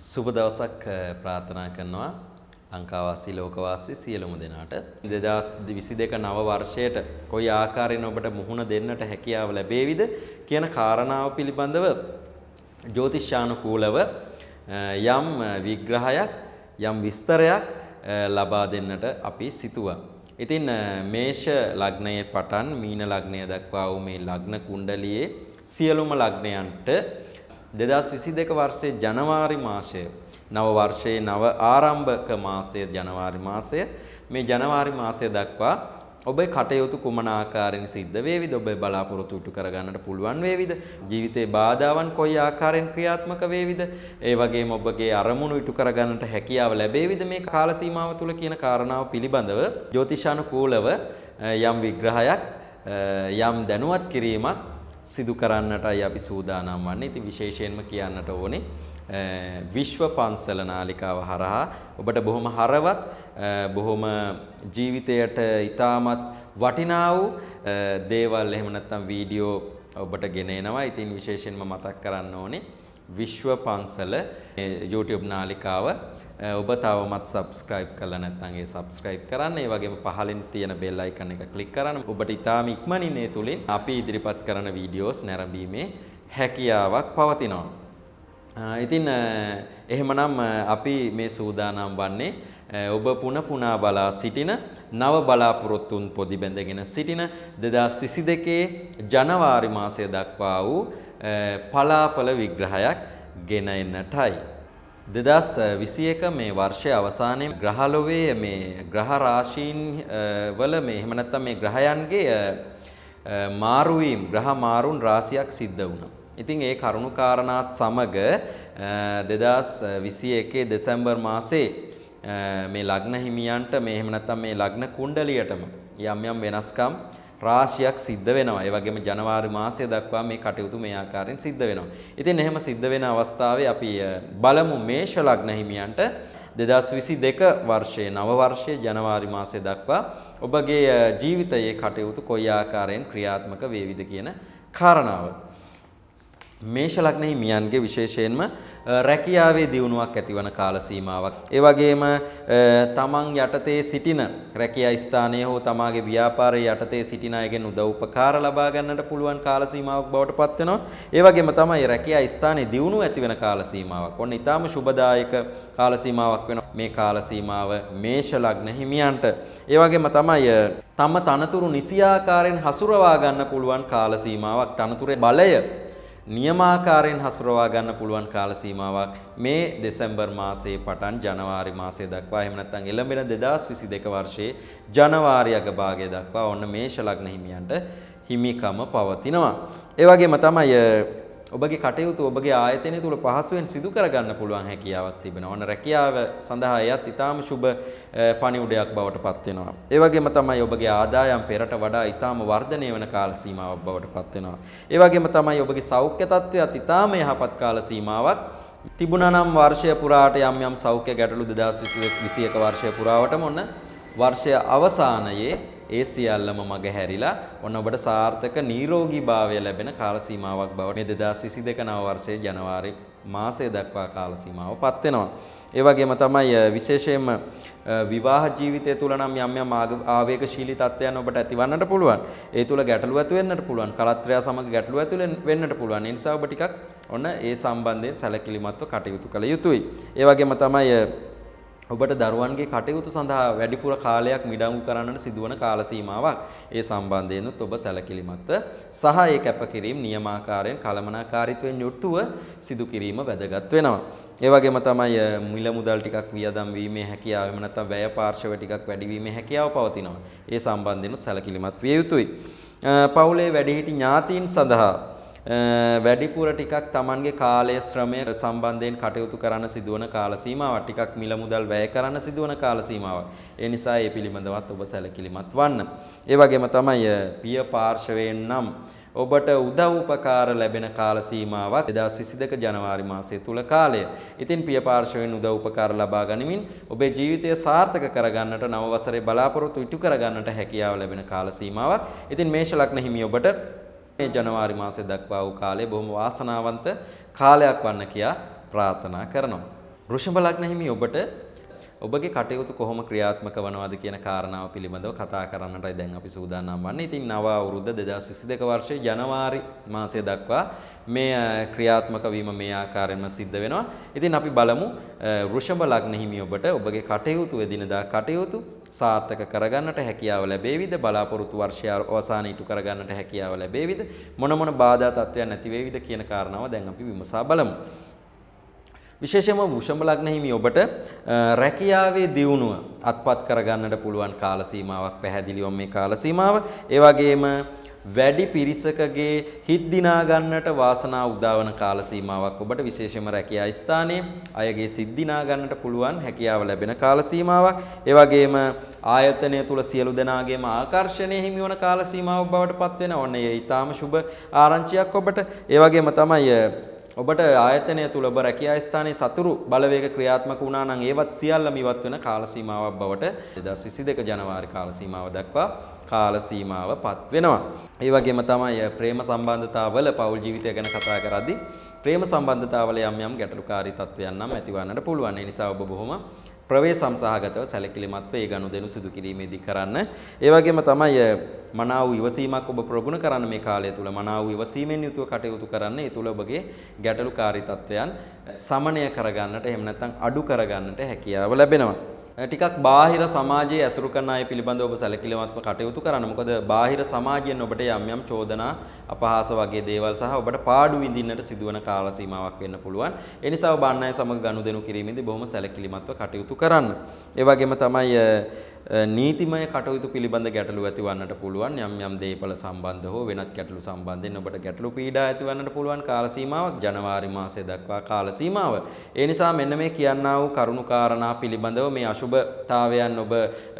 සුබ දවසක් ප්‍රාර්ථනා කරනවා ලංකාවාසී ලෝකවාසී සියලුම දෙනාට 2022 නව වර්ෂයට කොයි ආකාරයෙන් ඔබට මුහුණ දෙන්නට හැකියාව ලැබේවිද කියන කාරණාව පිළිබඳව ජ්‍යොතිෂානුකූලව යම් විග්‍රහයක් යම් විස්තරයක් ලබා දෙන්නට අපි සිතුවා. ඉතින් මේෂ ලග්නයේ පටන් මීන ලග්නය දක්වා වූ මේ ලග්න කුණ්ඩලියේ සියලුම ලග්නයන්ට 2022 වර්ෂයේ ජනවාරි මාසය නව වර්ෂයේ නව ආරම්භක මාසය ජනවාරි මාසය මේ ජනවාරි මාසය දක්වා ඔබේ කටයුතු කුමන ආකාරයෙන් සිද්ධ වේවිද ඔබේ බලාපොරොත්තු ඉටු කර ගන්නට පුළුවන් වේවිද ජීවිතේ බාධාවන් කොයි ආකාරයෙන් ක්‍රියාත්මක වේවිද ඒ වගේම ඔබගේ අරමුණු ඉටු කර ගන්නට හැකියාව ලැබේවිද මේ කාල සීමාව තුල කියන කාරණාව පිළිබඳව ජ්‍යොතිෂානුකූලව යම් විග්‍රහයක් යම් දැනුවත් කිරීමක් සිදු කරන්නටයි අපි සූදානම් වන්නේ. ඉතින් විශේෂයෙන්ම කියන්නට ඕනේ විශ්ව පන්සල නාලිකාව හරහා ඔබට බොහොම හරවත් බොහොම ජීවිතයට ඉතාමත් වටිනා වූ දේවල් එහෙම නැත්නම් වීඩියෝ ඔබට ගෙන එනවා. ඉතින් විශේෂයෙන්ම මතක් කරන්න ඕනේ විශ්ව පන්සල YouTube නාලිකාව ඔබ තවමත් subscribe කරලා නැත්නම් ඒ subscribe කරන්න. ඒ වගේම පහළින් තියෙන bell icon එක click කරන්න. ඔබට ඉතාම ඉක්මනින් ඒ තුලින් අපි ඉදිරිපත් කරන වීඩියෝස් නැරඹීමේ හැකියාවක් පවතිනවා. ඉතින් එහෙමනම් අපි මේ සූදානම් වන්නේ ඔබ පුනා බලා සිටින නව බලාපොරොත්තුන් පොදි බැඳගෙන සිටින 2022 ජනවාරි මාසය දක්වා වූ පලාපල විග්‍රහයක් ගෙන එන්නටයි. 2021 මේ වර්ෂයේ අවසානයේ ග්‍රහලෝකයේ මේ ග්‍රහ රාශීන් වල මේ එහෙම නැත්නම් මේ ග්‍රහයන්ගේ මාරුවීම් ග්‍රහ මාරුන් රාශියක් සිද්ධ වුණා. ඉතින් ඒ කරුණු කාරණාත් සමග 2021 දෙසැම්බර් මාසයේ මේ ලග්න හිමියන්ට මේ එහෙම නැත්නම් මේ ලග්න කුණ්ඩලියටම යම් යම් වෙනස්කම් රාශියක් සිද්ධ වෙනවා. ඒ වගේම ජනවාරි මාසය දක්වා මේ කටයුතු මේ ආකාරයෙන් සිද්ධ වෙනවා. ඉතින් එහෙම සිද්ධ වෙන අවස්ථාවේ අපි බලමු මේෂ ලග්න හිමියන්ට 2022 වර්ෂයේ නව වර්ෂයේ ජනවාරි මාසය දක්වා ඔබගේ ජීවිතයේ කටයුතු කොයි ආකාරයෙන් ක්‍රියාත්මක වේවිද කියන කාරණාව. මේෂ ලග්න හිමියන්ගේ විශේෂයෙන්ම රැකියාවේ දියුණුවක් ඇතිවන කාල සීමාවක්. ඒ වගේම තමන් යටතේ සිටින රැකියා ස්ථානයේ හෝ තමාගේ ව්‍යාපාරයේ යටතේ සිටින අයගෙන් උදව් උපකාර ලබා ගන්නට පුළුවන් කාල සීමාවක් බවට පත් වෙනවා. ඒ වගේම තමයි රැකියා ස්ථානයේ දියුණුව ඇති වෙන කාල සීමාවක්. ඔන්න ඊටාම සුබදායක කාල සීමාවක් වෙනවා මේ කාල සීමාව මේෂ ලග්න හිමියන්ට. ඒ වගේම තමයි තම තනතුරු නිසියාකාරයෙන් හසුරවා ගන්න පුළුවන් කාල සීමාවක්. තනතුරේ බලය නියමාකාරයෙන් හසුරවා ගන්න පුළුවන් කාල සීමාවක් මේ දෙසැම්බර් මාසයේ පටන් ජනවාරි මාසය දක්වා එහෙම නැත්නම් එළඹෙන 2022 වර්ෂයේ ජනවාරි අගභාගය දක්වා ඔන්න මේෂ ලග්න හිමියන්ට හිමිකම පවතිනවා. ඒ වගේම තමයි ඔබගේ කටයුතු ඔබගේ ආයතනය තුල පහසුවෙන් සිදු කරගන්න පුළුවන් හැකියාවක් තිබෙනවා. ඔන්න රැකියාව සඳහා එයත් ඊටාම සුබ පණිවුඩයක් බවට පත් වෙනවා. ඒ වගේම තමයි ඔබගේ ආදායම් පෙරට වඩා ඊටාම වර්ධනය වෙන කාල සීමාවක් බවට පත් වෙනවා. ඒ වගේම තමයි ඔබගේ සෞඛ්‍ය තත්ත්වයත් ඊටාම යහපත් කාල සීමාවක් තිබුණා නම් වර්ෂය පුරාට යම් යම් සෞඛ්‍ය ගැටලු 2021 වර්ෂය පුරාවටම ඔන්න වර්ෂය අවසානයේ ඒ සියල්ලම මග හැරිලා ඔන්න ඔබට සාර්ථක නිරෝගී භාවය ලැබෙන කාල සීමාවක් බවට මේ 2022 නව වර්ෂයේ ජනවාරි මාසය දක්වා කාල සීමාව පත් වෙනවා. ඒ වගේම තමයි විශේෂයෙන්ම විවාහ ජීවිතය තුල නම් යම් යම් ආවේගශීලී තත්ත්වයන් ඔබට ඇතිවන්නට පුළුවන්. ඒ තුල ගැටලු ඇති වෙන්නට පුළුවන්. කලත්‍රය සමග ගැටලු ඇති වෙන්නට පුළුවන්. ඒ නිසා ඔබ ටිකක් ඔන්න ඒ සම්බන්ධයෙන් සැලකිලිමත්ව කටයුතු කළ යුතුයි. ඒ වගේම තමයි ඔබට දරුවන්ගේ කටයුතු සඳහා වැඩිපුර කාලයක් මිඩංගු කරන්නට සිදුවන කාල සීමාවක්. ඒ සම්බන්ධයෙන්ුත් ඔබ සැලකිලිමත්ව සහ ඒ කැපකිරීම නියමාකාරයෙන් කළමනාකාරීත්වයෙන් යුක්තව සිදු කිරීම වැදගත් වෙනවා. ඒ වගේම තමයි මිල මුදල් ටිකක් වියදම් වීමේ හැකියාව එහෙම නැත්නම් වැය පාර්ශව ටිකක් වැඩි වීමේ හැකියාව පවතිනවා. ඒ සම්බන්ධයෙන්ුත් සැලකිලිමත් විය යුතුයි. පවුලේ වැඩිහිටි ඥාතීන් සඳහා වැඩිපුර ටිකක් Tamanගේ කාලය ශ්‍රමය සම්බන්ධයෙන් කටයුතු කරන්න සිදුවන කාල සීමාවක්. ටිකක් මිල මුදල් වැය කරන්න සිදුවන කාල සීමාවක්. ඒ නිසා මේ පිළිබඳවත් ඔබ සැලකිලිමත් වන්න. ඒ වගේම තමයි පිය පාර්ශවයෙන් නම් ඔබට උදව් උපකාර ලැබෙන කාල සීමාවක් 2022 ජනවාරි මාසය තුල කාලය. ඉතින් පිය පාර්ශවයෙන් උදව් උපකාර ලබා ගනිමින් ඔබේ ජීවිතය සාර්ථක කරගන්නට නව වසරේ බලාපොරොත්තු ඉටු කරගන්නට හැකියාව ලැබෙන කාල සීමාවක්. ඉතින් මේෂ ලග්න හිමි ඔබට මේ ජනවාරි මාසය දක්වා වූ කාලය බොහොම වාසනාවන්ත කාලයක් වන්න කියා ප්‍රාර්ථනා කරනවා. වෘෂභ ලග්න හිමි ඔබට ඔබගේ කටයුතු කොහොම ක්‍රියාත්මක වනවාද කියන කාරණාව පිළිබඳව කතා කරන්නටයි දැන් අපි සූදානම් වන්නේ. ඉතින් නව අවුරුද්ද 2022 වර්ෂයේ ජනවාරි මාසය දක්වා මේ ක්‍රියාත්මක වීම මේ ආකාරයෙන්ම සිද්ධ වෙනවා. ඉතින් අපි බලමු වෘෂභ ලග්න හිමි ඔබට ඔබගේ කටයුතු එදිනදා කටයුතු සාර්ථක කරගන්නට හැකියාව ලැබේවිද? බලාපොරොත්තු වර්ෂය අවසානයේ ඉටු කරගන්නට හැකියාව ලැබේවිද? මොන මොන බාධා තත්ත්වයන් නැති වේවිද කියන කාරණාව දැන් අපි විමසා බලමු. විශේෂයෙන්ම වෘෂභ ලග්න හිමි ඔබට රැකියාවේ දියුණුව අත්පත් කරගන්නට පුළුවන් කාල සීමාවක් පැහැදිලිවම මේ කාල සීමාව. ඒ වගේම වැඩි පිරිසකගේ හිත් දිනා ගන්නට වාසනාව උදාවන කාල සීමාවක් ඔබට විශේෂයෙන්ම රැකියා ස්ථානයේ අයගේ සිත් දිනා ගන්නට පුළුවන් හැකියාව ලැබෙන කාල සීමාවක්. ඒ වගේම ආයතනය තුල සියලු දෙනාගේම ආකර්ෂණය හිමි වන කාල සීමාවක් බවට පත් වෙනවා. ඔන්න ඒ ඊටාම සුබ ආරංචියක් ඔබට. ඒ වගේම තමයි ඔබට ආයතනය තුල ඔබ රැකියා ස්ථානයේ සතුරු බලවේග ක්‍රියාත්මක වුණා නම් ඒවත් සියල්ලම ඉවත් වෙන කාල සීමාවක් බවට 2022 ජනවාරි කාල සීමාව දක්වා කාල සීමාව පත් වෙනවා. ඒ වගේම තමයි ප්‍රේම සම්බන්ධතාවල පෞල් ජීවිතය ගැන කතා කරද්දී ප්‍රේම සම්බන්ධතාවල යම් යම් ගැටලුකාරී තත්වයන් නම් ඇතිවන්නට පුළුවන්. ඒ නිසා ඔබ බොහොම ප්‍රවේශම් සහගතව සැලකිලිමත්ව ඒ ගනුදෙනු සිදු කිරීමේදී කරන්න. ඒ වගේම තමයි මනාව ඉවසීමක් ඔබ ප්‍රගුණ කරන්න මේ කාලය තුල. මනාව ඉවසීමෙන් යුතුව කටයුතු කරන්න. ඒ තුල ඔබගේ ගැටලුකාරී තත්වයන් සමනය කරගන්නට එහෙම නැත්නම් අඩු කරගන්නට හැකියාව ලැබෙනවා. ටිකක් බාහිර සමාජයේ ඇසුරු කරන අය පිළිබඳව ඔබ සැලකිලිමත්ව කටයුතු කරන්න. මොකද බාහිර සමාජයෙන් ඔබට යම් යම් චෝදනා අපහාස වගේ දේවල් සහ ඔබට පාඩු විඳින්නට සිදුවන කාල සීමාවක් වෙන්න පුළුවන්. ඒ නිසා ඔබ අන් අය සමග ගනුදෙනු කිරීමේදී බොහොම සැලකිලිමත්ව කටයුතු කරන්න. ඒ වගේම තමයි නීතිමය කටයුතු පිළිබඳ ගැටලු ඇතිවන්නට පුළුවන්. යම් යම් දේපල සම්බන්ධ හෝ වෙනත් ගැටලු සම්බන්ධයෙන් ඔබට ගැටලු පීඩා ඇතිවන්නට පුළුවන් කාල සීමාවක් ජනවාරි මාසය දක්වා කාල සීමාව. ඒ නිසා මෙන්න මේ කියන්නා වූ කරුණු කාරණා පිළිබඳව මේ අශුභතාවයන් ඔබ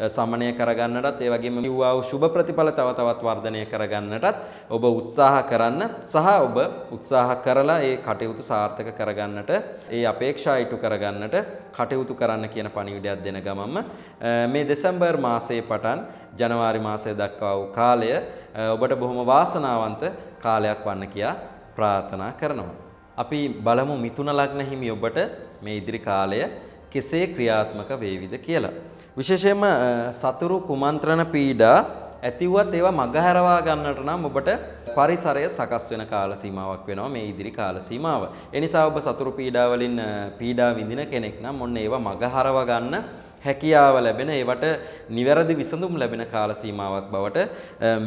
සමනය කරගන්නටත් ඒ වගේම කිව්වා වූ සුභ ප්‍රතිඵල තව තවත් වර්ධනය කරගන්නටත් ඔබ උත්සාහ කරන්න සහ ඔබ උත්සාහ කරලා ඒ කටයුතු සාර්ථක කරගන්නට ඒ අපේක්ෂා ඉටු කරගන්නට කටයුතු කරන්න කියන පණිවිඩයක් දෙන ගමන්ම මේ දෙසැම්බර් මාසයේ පටන් ජනවාරි මාසය දක්වා වූ කාලය ඔබට බොහොම වාසනාවන්ත කාලයක් වන්න කියා ප්‍රාර්ථනා කරනවා. අපි බලමු මිථුන ලග්න හිමි ඔබට මේ ඉදිරි කාලය කෙසේ ක්‍රියාත්මක වේවිද කියලා. විශේෂයෙන්ම සතුරු කුමන්ත්‍රණ පීඩා ඇතිවුවත් ඒවා මගහැරවා ගන්නට නම් ඔබට පරිසරය සකස් වෙන කාල සීමාවක් වෙනවා මේ ඉදිරි කාල සීමාව. ඒ නිසා ඔබ සතුරු පීඩා වලින් පීඩා විඳින කෙනෙක් නම් ඔන්න ඒවා මගහරව ගන්න හැකියාව ලැබෙන ඒවට නිවැරදි විසඳුම් ලැබෙන කාල සීමාවක් බවට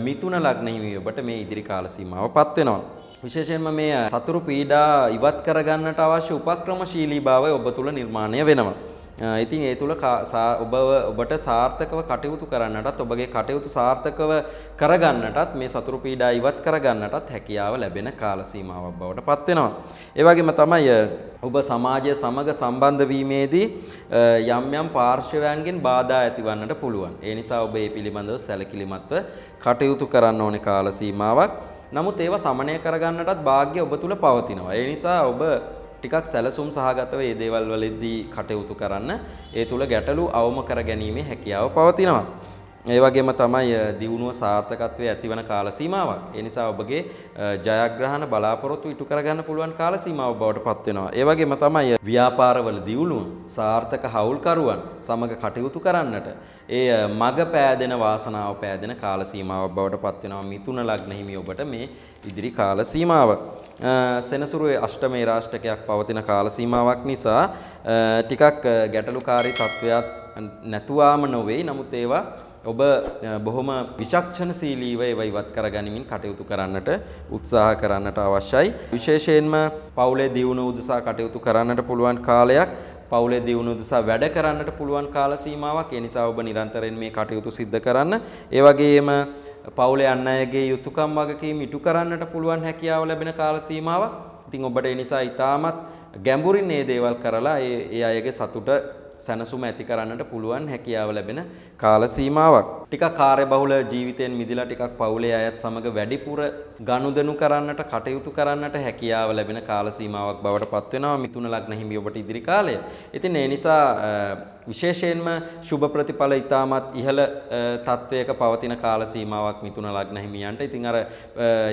මිථුන ලග්න හිමි ඔබට මේ ඉදිරි කාල සීමාවපත් වෙනවා. විශේෂයෙන්ම මේ සතුරු පීඩා ඉවත් කරගන්නට අවශ්‍ය උපක්‍රමශීලී භාවය ඔබ තුල නිර්මාණය වෙනවා. ඉතින් ඒ තුල ඔබට සාර්ථකව කටයුතු කරන්නටත් ඔබගේ කටයුතු සාර්ථකව කරගන්නටත් මේ සතුරු පීඩා ඉවත් කරගන්නටත් හැකියාව ලැබෙන කාල සීමාවක් බවට පත් වෙනවා. ඒ වගේම තමයි ඔබ සමාජය සමග සම්බන්ධ වීමේදී යම් යම් පාර්ශවයන්ගෙන් බාධා ඇතිවන්නට පුළුවන්. ඒ නිසා ඔබ මේ පිළිබඳව සැලකිලිමත්ව කටයුතු කරන්න ඕනේ කාල සීමාවක්. නමුත් ඒවා සමනය කරගන්නටත් වාග්ය ඔබ තුල පවතිනවා. ඒ නිසා ඔබ ටිකක් සැලසුම් සහගතව මේ දේවල් වලදී කටයුතු කරන්න. ඒ තුල ගැටලු අවම කර ගැනීමේ හැකියාව පවතිනවා. ඒ වගේම තමයි දියුණුව සාර්ථකත්වයේ ඇතිවන කාල සීමාවක්. ඒ නිසා ඔබගේ ජයග්‍රහණ බලාපොරොත්තු ඉටු කරගන්න පුළුවන් කාල සීමාවක් බවට පත් වෙනවා. ඒ වගේම තමයි ව්‍යාපාරවල දියුණුව සාර්ථක හවුල්කරුවන් සමග කටයුතු කරන්නට ඒ මග පෑදෙන වාසනාව පෑදෙන කාල සීමාවක් බවට පත් වෙනවා මිථුන ලග්න හිමි ඔබට මේ ඉදිරි කාල සීමාව. සෙනසුරුවේ අෂ්ටමේ රාෂ්ටකයක් පවතින කාල සීමාවක් නිසා ටිකක් ගැටලුකාරී තත්වයක් නැතුවාම නොවේ. නමුත් ඒවා ඔබ බොහොම විචක්ෂණශීලීව ඒවා ඉවත් කරගනිමින් කටයුතු කරන්නට උත්සාහ කරන්නට අවශ්‍යයි. විශේෂයෙන්ම පවුලේ දියුණුව උදෙසා කටයුතු කරන්නට පුළුවන් කාලයක්. පවුලේ දියුණුව උදෙසා වැඩ කරන්නට පුළුවන් කාල සීමාවක්. ඒ නිසා ඔබ නිරන්තරයෙන් මේ කටයුතු සිද්ධ කරන්න. ඒ වගේම පවුලේ අන් අයගේ යුතුයකම් වගකීම් ඉටු කරන්නට පුළුවන් හැකියාව ලැබෙන කාල සීමාවක්. ඉතින් ඔබට ඒ නිසා ඊටමත් ගැඹුරින් මේ දේවල් කරලා ඒ අයගේ සතුට සැනසුම ඇති කරන්නට පුළුවන් හැකියාව ලැබෙන කාල සීමාවක්. ටිකක් කාර්යබහුල ජීවිතයෙන් මිදලා ටිකක් පවුලේ අයත් සමග වැඩිපුර ගනුදෙනු කරන්නට කටයුතු කරන්නට හැකියාව ලැබෙන කාල සීමාවක් බවට පත් වෙනවා මිථුන ලග්න හිමි ඔබට ඉදිරි කාලය. ඉතින් ඒ නිසා විශේෂයෙන්ම සුබ ප්‍රතිඵල ඊටමත් ඉහළ තත්වයක පවතින කාල සීමාවක් මිථුන ලග්න හිමියන්ට. ඉතින් අර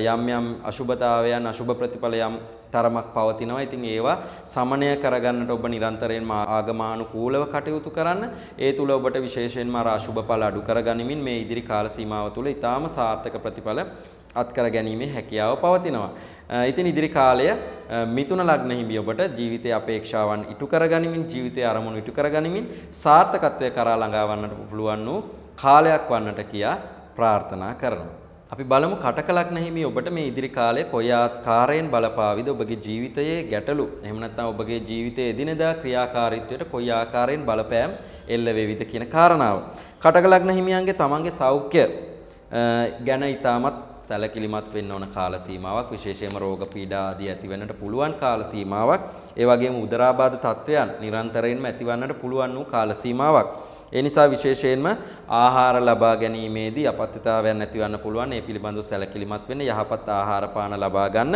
යම් යම් අශුභතාවයන් අශුභ ප්‍රතිඵල යම් තරමක් පවතිනවා. ඉතින් ඒවා සමනය කරගන්නට ඔබ නිරන්තරයෙන්ම ආගමානුකූලව කටයුතු කරන්න. ඒ තුල ඔබට විශේෂයෙන්ම අශුභ ඵල අඩු කරගනිමින් මේ ඉදිරි කාල සීමාව තුල ඊටාම සාර්ථක ප්‍රතිඵල අත්කර ගැනීමේ හැකියාව පවතිනවා. ඉතින් ඉදිරි කාලය මිථුන ලග්න හිමි ඔබට ජීවිතයේ අපේක්ෂාවන් ඉටු කරගනිමින් ජීවිතයේ අරමුණු ඉටු කරගනිමින් සාර්ථකත්වය කරා ළඟා වන්නට පුළුවන් වූ කාලයක් වන්නට කියා ප්‍රාර්ථනා කරනවා. අපි බලමු කටක ලග්න හිමි ඔබට මේ ඉදිරි කාලයේ කොයි ආකාරයෙන් බලපාවිද ඔබගේ ජීවිතයේ ගැටලු එහෙම නැත්නම් ඔබගේ ජීවිතයේ එදිනෙදා ක්‍රියාකාරීත්වයට කොයි ආකාරයෙන් බලපෑම් එල්ල වෙවිද කියන කාරණාව. කටක ලග්න හිමියන්ගේ තමන්ගේ සෞඛ්‍ය ගැන ඊටමත් සැලකිලිමත් වෙන්න ඕන කාල සීමාවක් විශේෂයෙන්ම රෝග පීඩා ආදී ඇතිවෙන්නට පුළුවන් කාල සීමාවක් ඒ වගේම උදරාබාධ තත්ත්වයන් නිරන්තරයෙන්ම ඇතිවන්නට පුළුවන් වූ කාල සීමාවක්. ඒ නිසා විශේෂයෙන්ම ආහාර ලබා ගැනීමේදී අපත්‍යතාවයන් ඇතිවන්න පුළුවන්. ඒ පිළිබඳව සැලකිලිමත් වෙන්න යහපත් ආහාර පාන ලබා ගන්න.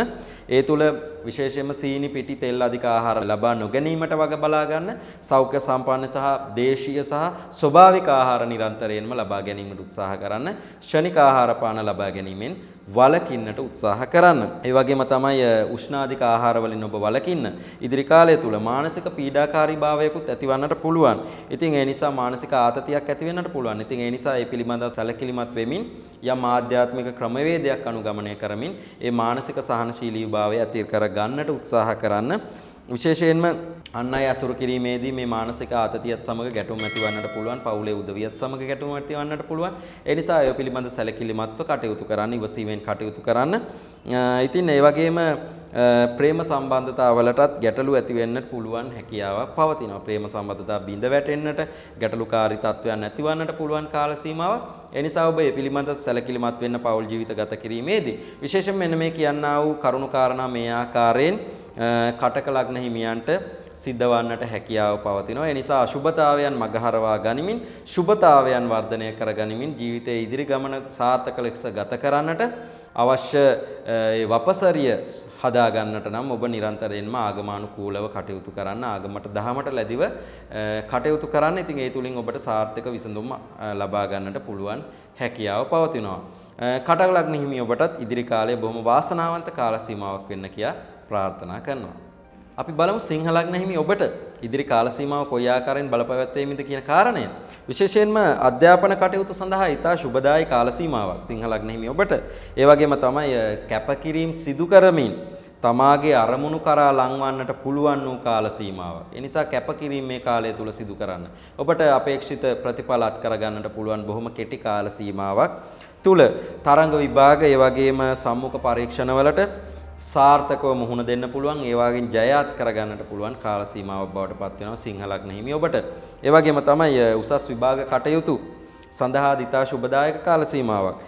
ඒ තුල විශේෂයෙන්ම සීනි පිටි තෙල් අධික ආහාර ලබා නොගැනීමට වග බලා ගන්න. සෞඛ්‍ය සම්පන්න සහ දේශීය සහ ස්වභාවික ආහාර නිරන්තරයෙන්ම ලබා ගැනීමට උත්සාහ කරන්න. ක්ෂණික ආහාර පාන ලබා ගැනීමෙන් වලකින්නට උත්සාහ කරන්න. ඒ වගේම තමයි උෂ්ණාධික ආහාර වලින් ඔබ වලකින්න. ඉදිරි කාලය තුල මානසික පීඩාකාරී භාවයකුත් ඇතිවන්නට පුළුවන්. ඉතින් ඒ නිසා මානසික ආතතියක් ඇති වෙන්නට පුළුවන්. ඉතින් ඒ නිසා මේ පිළිබඳව සැලකිලිමත් වෙමින් යම් ආධ්‍යාත්මික ක්‍රමවේදයක් අනුගමනය කරමින් ඒ මානසික සහනශීලීභාවය ඇති කර ගන්නට උත්සාහ කරන්න. විශේෂයෙන්ම අන් අය අසුරු කිරීමේදී මේ මානසික ආතතියත් සමග ගැටුම් ඇතිවන්නට පුළුවන්. පවුලේ උදවියත් සමග ගැටුම් ඇතිවන්නට පුළුවන්. ඒ නිසා ඒ පිළිබඳ සැලකිලිමත්ව කටයුතු කරන්න, ඉවසීමෙන් කටයුතු කරන්න. ඉතින් ඒ වගේම ප්‍රේම සම්බන්ධතාවලටත් ගැටලු ඇති වෙන්නට පුළුවන් හැකියාවක් පවතිනවා. ප්‍රේම සම්බන්ධතා බිඳ වැටෙන්නට, ගැටලුකාරී තත්ත්වයන් ඇතිවන්නට පුළුවන් කාල සීමාවක්. ඒ නිසා ඔබ මේ පිළිබඳ සැලකිලිමත් වෙන්න පෞල් ජීවිත ගත කිරීමේදී විශේෂයෙන් මෙන්න මේ කියන්නා වූ කරුණු කාරණා මේ ආකාරයෙන් කටක ලග්න හිමියන්ට සිද්ධ වන්නට හැකියාව පවතිනවා. ඒ නිසා අශුභතාවයන් මගහරවා ගනිමින් ශුභතාවයන් වර්ධනය කර ගනිමින් ජීවිතයේ ඉදිරි ගමන සාර්ථක ලෙස ගත කරන්නට අවශ්‍ය වපසරිය හදා ගන්නට නම් ඔබ නිරන්තරයෙන්ම ආගමානුකූලව කටයුතු කරන්න, ආගමට දහමට ලැබිව කටයුතු කරන්න. ඉතින් ඒ තුලින් ඔබට සාර්ථක විසඳුම් ලබා ගන්නට පුළුවන් හැකියාව පවතිනවා. කටක ලග්න හිමි ඔබටත් ඉදිරි කාලයේ බොහොම වාසනාවන්ත කාල සීමාවක් වෙන්න කියා ප්‍රාර්ථනා කරනවා. අපි බලමු සිංහ ලග්න හිමි ඔබට ඉදිරි කාල සීමාව කොයි ආකාරයෙන් බලපෑවීමද කියන කාරණය. විශේෂයෙන්ම අධ්‍යාපන කටයුතු සඳහා ඉතා ශුභදායි කාල සීමාවක් සිංහ ලග්න හිමි ඔබට. ඒ වගේම තමයි කැපකිරීම සිදු කරමින් තමාගේ අරමුණු කරා ලංවන්නට පුළුවන් වූ කාල සීමාවක්. ඒ නිසා කැපකිරීම මේ කාලය තුල සිදු කරන්න. ඔබට අපේක්ෂිත ප්‍රතිඵල අත් කරගන්නට පුළුවන් බොහොම කෙටි කාල සීමාවක් තුල තරඟ විභාග ඒ වගේම සම්මුඛ පරීක්ෂණවලට සාර්ථකව මුහුණ දෙන්න පුළුවන්. ඒ වගේම ජයත් කරගන්නට පුළුවන් කාල සීමාවක් බවට පත් වෙනවා සිංහ ලග්න හිමි ඔබට. ඒ වගේම තමයි උසස් විභාග කටයුතු සඳහා දිතා ශුභදායක කාල සීමාවක්.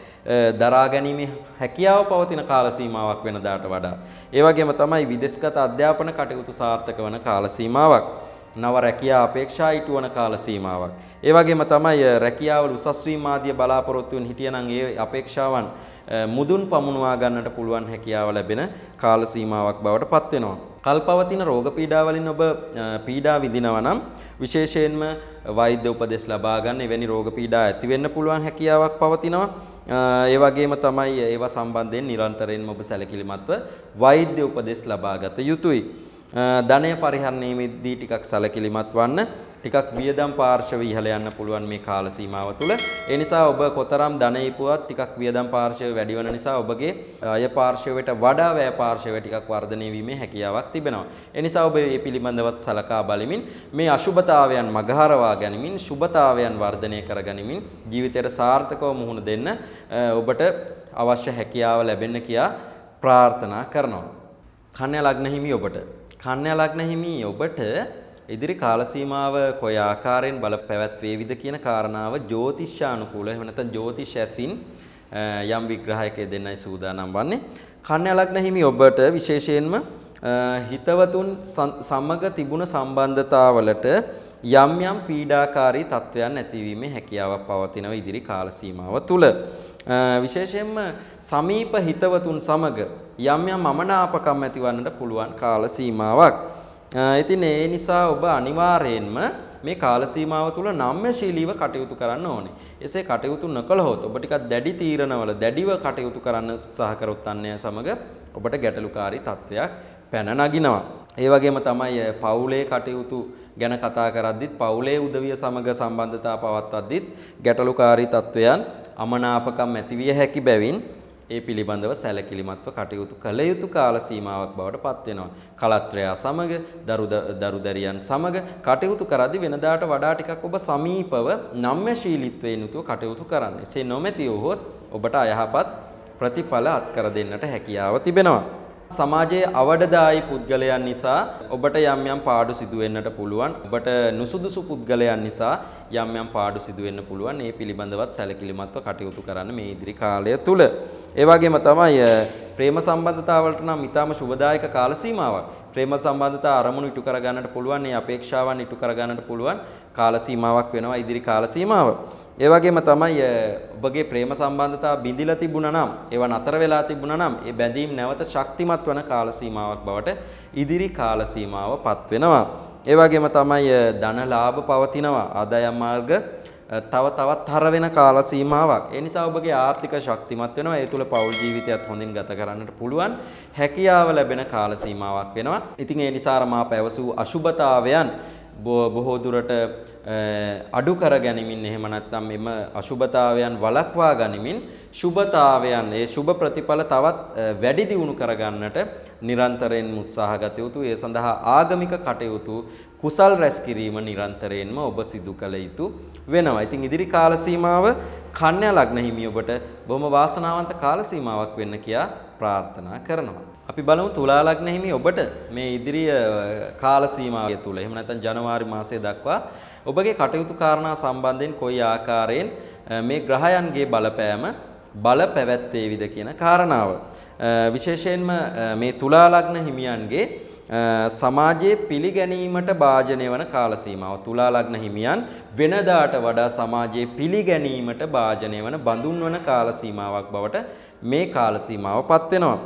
දරා ගැනීමේ හැකියාව පවතින කාල සීමාවක් වෙනදාට වඩා. ඒ වගේම තමයි විදේශගත අධ්‍යාපන කටයුතු සාර්ථක වන කාල සීමාවක්. නව රැකියා අපේක්ෂා ඉටු වන කාල සීමාවක්. ඒ වගේම තමයි රැකියාවල උසස් වීම ආදී බලාපොරොත්තු වෙන හිටියනම් ඒ අපේක්ෂාවන් මුදුන් පමුණවා ගන්නට පුළුවන් හැකියාව ලැබෙන කාල සීමාවක් බවට පත් වෙනවා. කල්පවතින රෝග පීඩා වලින් ඔබ පීඩා විඳිනවා නම් විශේෂයෙන්ම වෛද්‍ය උපදෙස් ලබා ගන්න එවැනි රෝග පීඩා ඇති වෙන්න පුළුවන් හැකියාවක් පවතිනවා. ඒ වගේම තමයි ඒවා සම්බන්ධයෙන් නිරන්තරයෙන්ම ඔබ සැලකිලිමත්ව වෛද්‍ය උපදෙස් ලබා ගත යුතුයි. ධනය පරිහරණයේදී ටිකක් සැලකිලිමත් වන්න. ටිකක් වියදම් පාර්ශව ඉහළ යන්න පුළුවන් මේ කාල සීමාව තුළ. ඒ නිසා ඔබ කොතරම් ධන ඉපුවත් ටිකක් වියදම් පාර්ශවය වැඩි වෙන නිසා ඔබගේ අය පාර්ශවයට වඩා වැය පාර්ශවය ටිකක් වර්ධනය වීමේ හැකියාවක් තිබෙනවා. ඒ නිසා ඔබ මේ පිළිබඳවත් සලකා බලමින් මේ අශුභතාවයන් මගහරවා ගැනීමෙන් ශුභතාවයන් වර්ධනය කර ගැනීමෙන් ජීවිතයට සාර්ථකව මුහුණ දෙන්න ඔබට අවශ්‍ය හැකියාව ලැබෙන්න කියා ප්‍රාර්ථනා කරනවා. කන්‍යා ලග්න හිමි ඔබට. කන්‍යා ලග්න හිමි ඔබට ඉදිරි කාල සීමාව කොයි ආකාරයෙන් බල පැවැත්වේවිද කියන කාරණාව ජ්‍යොතිෂානුකූල එහෙම නැත්නම් ජ්‍යොතිෂ ඇසින් යම් විග්‍රහයක දෙන්නයි සූදානම් වන්නේ. කන්‍යා ලග්න හිමි ඔබට විශේෂයෙන්ම හිතවතුන් සමග තිබුණ සම්බන්ධතාවලට යම් යම් පීඩාකාරී තත්වයන් ඇතිවීමේ හැකියාවක් පවතිනවා ඉදිරි කාල සීමාව තුළ. විශේෂයෙන්ම සමීප හිතවතුන් සමග යම් යම් අමනාපකම් ඇතිවන්නට පුළුවන් කාල සීමාවක්. ඉතින් ඒ නිසා ඔබ අනිවාර්යයෙන්ම මේ කාල සීමාව තුළ නම්‍යශීලීව කටයුතු කරන්න ඕනේ. එසේ කටයුතු නොකළහොත් ඔබ ටිකක් දැඩි තීරණවල දැඩිව කටයුතු කරන්න උත්සාහ කරොත් අන්නය සමග ඔබට ගැටලුකාරී තත්ත්වයක් පැන නගිනවා. ඒ වගේම තමයි පවුලේ කටයුතු ගැන කතා කරද්දිත් පවුලේ උදවිය සමග සම්බන්ධතා පවත්වද්දිත් ගැටලුකාරී තත්වයන් අමනාපකම් ඇතිවිය හැකි බැවින් ඒ පිළිබඳව සැලකිලිමත්ව කටයුතු කළ යුතු කාල සීමාවක් බවට පත් වෙනවා. කලත්‍රයා සමග දරුදරියන් සමග කටයුතු කරද්දී වෙනදාට වඩා ටිකක් ඔබ සමීපව නම්‍යශීලීත්වයෙන් යුතුව කටයුතු කරන්න. එසේ නොමැති වුවහොත් ඔබට අයහපත් ප්‍රතිඵල අත්කර දෙන්නට හැකියාව තිබෙනවා. සමාජයේ අවඩදායි පුද්ගලයන් නිසා ඔබට යම් යම් පාඩු සිදු වෙන්නට පුළුවන්. ඔබට නුසුදුසු පුද්ගලයන් නිසා යම් යම් පාඩු සිදු වෙන්න පුළුවන්. මේ පිළිබඳවත් සැලකිලිමත්ව කටයුතු කරන්න මේ ඉදිරි කාලය තුල. ඒ වගේම තමයි ප්‍රේම සම්බන්ධතාවලට නම් ඊටාම සුබදායක කාල සීමාවක්. ප්‍රේම සම්බන්ධතා අරමුණු ඉටු කර ගන්නට පුළුවන්. මේ අපේක්ෂාවන් ඉටු කර ගන්නට පුළුවන් කාල සීමාවක් වෙනවා ඉදිරි කාල සීමාව. ඒ වගේම තමයි ඔබගේ ප්‍රේම සම්බන්ධතා බිඳිලා තිබුණා නම් ඒවා නතර වෙලා තිබුණා නම් ඒ බැඳීම් නැවත ශක්තිමත් වන කාල සීමාවක් බවට ඉදිරි කාල සීමාවපත් වෙනවා. ඒ වගේම තමයි ධන ලාභ පවතිනවා. ආදායම් මාර්ග තවත් හර වෙන කාල සීමාවක්. ඒ නිසා ඔබගේ ආර්ථික ශක්තිමත් වෙනවා. ඒ තුල පෞල් ජීවිතයත් හොඳින් ගත කරන්නට පුළුවන් හැකියාව ලැබෙන කාල සීමාවක් වෙනවා. ඉතින් ඒ නිසා මා පැවසූ අශුභතාවයන් බොහෝ දුරට අඩු කර ගැනීමෙන් එහෙම නැත්නම් මෙම අශුභතාවයන් වළක්වා ගැනීමෙන් ශුභතාවයන් ඒ ශුභ ප්‍රතිඵල තවත් වැඩි දියුණු කර ගන්නට නිරන්තරයෙන් උත්සාහ ගත යුතුයි. ඒ සඳහා ආගමික කටයුතු කුසල් රැස් කිරීම නිරන්තරයෙන්ම ඔබ සිදු කළ යුතු වෙනවා. ඉතින් ඉදිරි කාල සීමාව කන්‍යා ලග්න හිමි ඔබට බොහොම වාසනාවන්ත කාල සීමාවක් වෙන්න කියා ප්‍රාර්ථනා කරනවා. අපි බලමු තුලා ලග්න හිමි ඔබට මේ ඉදිරි කාල සීමාව තුළ එහෙම නැත්නම් ජනවාරි මාසය දක්වා ඔබගේ කටයුතු කාරණා සම්බන්ධයෙන් කොයි ආකාරයෙන් මේ ග්‍රහයන්ගේ බලපෑම බල පැවැත්වේවිද කියන කාරණාව. විශේෂයෙන්ම මේ තුලා ලග්න හිමියන්ගේ සමාජයේ පිළිගැනීමට භාජනය වන කාල සීමාව. තුලා ලග්න හිමියන් වෙනදාට වඩා සමාජයේ පිළිගැනීමට භාජනය වන බඳුන් වන කාල සීමාවක් බවට මේ කාල සීමාවපත් වෙනවා.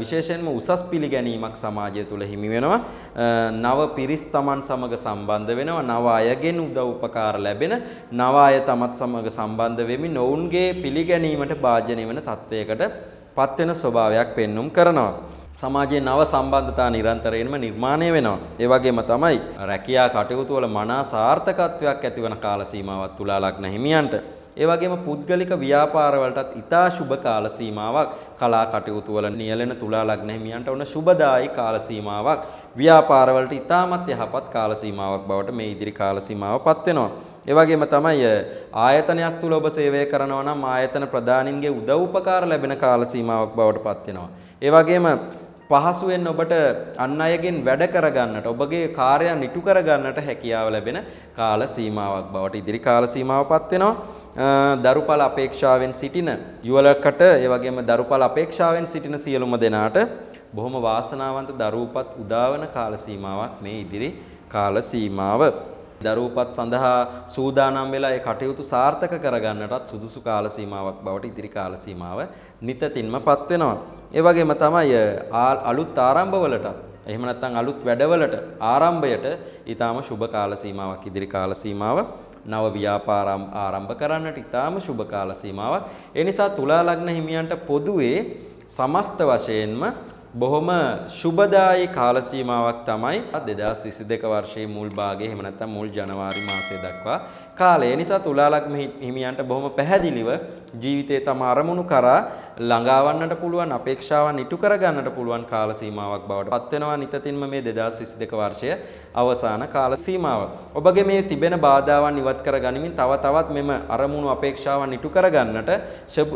විශේෂයෙන්ම උසස් පිළිගැනීමක් සමාජය තුළ හිමි වෙනවා. නව පිරිස් තමන් සමග සම්බන්ධ වෙනවා. නව අයගෙන් උදව් උපකාර ලැබෙන නව අය තමත් සමග සම්බන්ධ වෙමින් ඔවුන්ගේ පිළිගැනීමට භාජනය වෙන තත්වයකට පත් වෙන ස්වභාවයක් පෙන්눔 කරනවා. සමාජයේ නව සම්බන්ධතා නිරන්තරයෙන්ම නිර්මාණය වෙනවා. ඒ වගේම තමයි රැකියා කටයුතු වල මනා සාර්ථකත්වයක් ඇතිවන කාල සීමාවක් තුලා ලග්න හිමියන්ට. ඒ වගේම පුද්ගලික ව්‍යාපාර වලටත් ඉතා සුබ කාල සීමාවක්. කලා කටයුතු වල නියැලෙන තුලා ලග්න හිමියන්ට වන සුබදායි කාල සීමාවක්. ව්‍යාපාර වලට ඉතාමත් යහපත් කාල සීමාවක් බවට මේ ඉදිරි කාල සීමාවපත් වෙනවා. ඒ වගේම තමයි ආයතනයක් තුල ඔබ සේවය කරනවා නම් ආයතන ප්‍රධානින්ගේ උදව් උපකාර ලැබෙන කාල සීමාවක් බවට පත් වෙනවා. ඒ වගේම පහසුවෙන් ඔබට අන් අයගෙන් වැඩ කරගන්නට ඔබගේ කාර්යයන් ඉටු කරගන්නට හැකියාව ලැබෙන කාල සීමාවක් බවට ඉදිරි කාල සීමාවපත් වෙනවා. දරුඵල අපේක්ෂාවෙන් සිටින යුවලකට ඒ වගේම දරුඵල අපේක්ෂාවෙන් සිටින සියලුම දෙනාට බොහොම වාසනාවන්ත දරුපත් උදාවන කාල සීමාවක් මේ ඉදිරි කාල සීමාව. දරුපත් සඳහා සූදානම් වෙලා ඒ කටයුතු සාර්ථක කරගන්නටත් සුදුසු කාල සීමාවක් බවට ඉදිරි කාල සීමාව නිතින්මපත් වෙනවා. ඒ වගේම තමයි අලුත් ආරම්භවලට එහෙම නැත්නම් අලුත් වැඩවලට ආරම්භයට ඊටාම සුබ කාල සීමාවක් ඉදිරි කාල සීමාව. නව ව්‍යාපාර ආරම්භ කරන්නට ඊටාම සුබ කාල සීමාවක්. ඒ නිසා තුලා ලග්න හිමියන්ට පොදුවේ සමස්ත වශයෙන්ම බොහොම සුබදායි කාල සීමාවක් තමයි 2022 වර්ෂයේ මුල් භාගයේ එහෙම නැත්නම් මුල් ජනවාරි මාසය දක්වා කාලය. ඒ නිසා තුලා ලග්න හිමියන්ට බොහොම පැහැදිලිව ජීවිතයේ තම අරමුණු කරා ළඟාවන්නට පුළුවන් අපේක්ෂාවන් ඉටු කරගන්නට පුළුවන් කාල සීමාවක් බවට පත් වෙනවා නිතින්ම මේ 2022 වර්ෂය අවසාන කාල සීමාව. ඔබගේ මේ තිබෙන බාධාවන් ඉවත් කර ගනිමින් තවත් මෙම අරමුණු අපේක්ෂාවන් ඉටු කරගන්නට